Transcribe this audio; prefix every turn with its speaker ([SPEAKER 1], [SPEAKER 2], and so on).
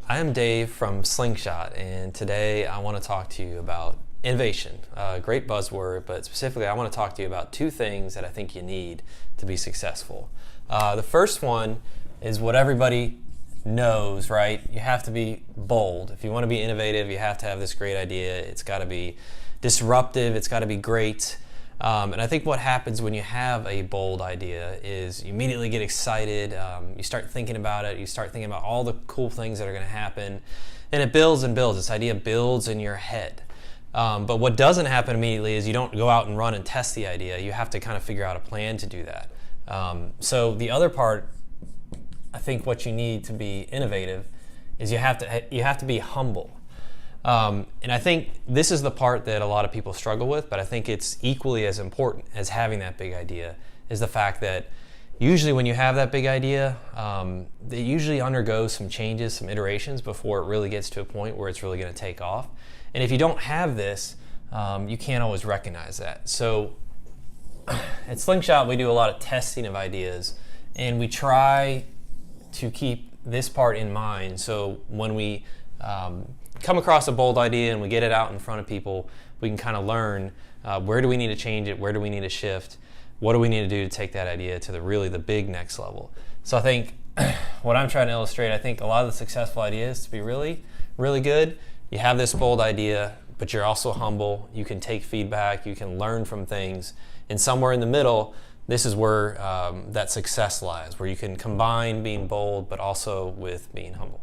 [SPEAKER 1] I am Dave from Slingshot, and today I want to talk to you about innovation. Great buzzword, but specifically I want to talk to you about two things that I think you need to be successful. The first one is what everybody knows, right? You have to be bold. If you want to be innovative, you have to have this great idea. It's got to be disruptive. It's got to be great. And I think what happens when you have a bold idea is you immediately get excited, you start thinking about it, you start thinking about all the cool things that are going to happen, and it builds and builds. This idea builds in your head. But what doesn't happen immediately is you don't go out and run and test the idea. You have to kind of figure out a plan to do that. So the other part, I think what you need to be innovative is you have to be humble. And I think this is the part that a lot of people struggle with, but I think it's equally as important as having that big idea, is the fact that usually when you have that big idea, it usually undergoes some changes, some iterations before it really gets to a point where it's really going to take off. And if you don't have this, you can't always recognize that. So at Slingshot, we do a lot of testing of ideas, and we try to keep this part in mind. So when we come across a bold idea and we get it out in front of people, we can kind of learn where do we need to change it, where do we need to shift, what do we need to do to take that idea to the big next level. So I think what I'm trying to illustrate, I think a lot of the successful ideas, to be really, really good, you have this bold idea, but you're also humble, you can take feedback, you can learn from things, and somewhere in the middle, this is where that success lies, where you can combine being bold but also with being humble.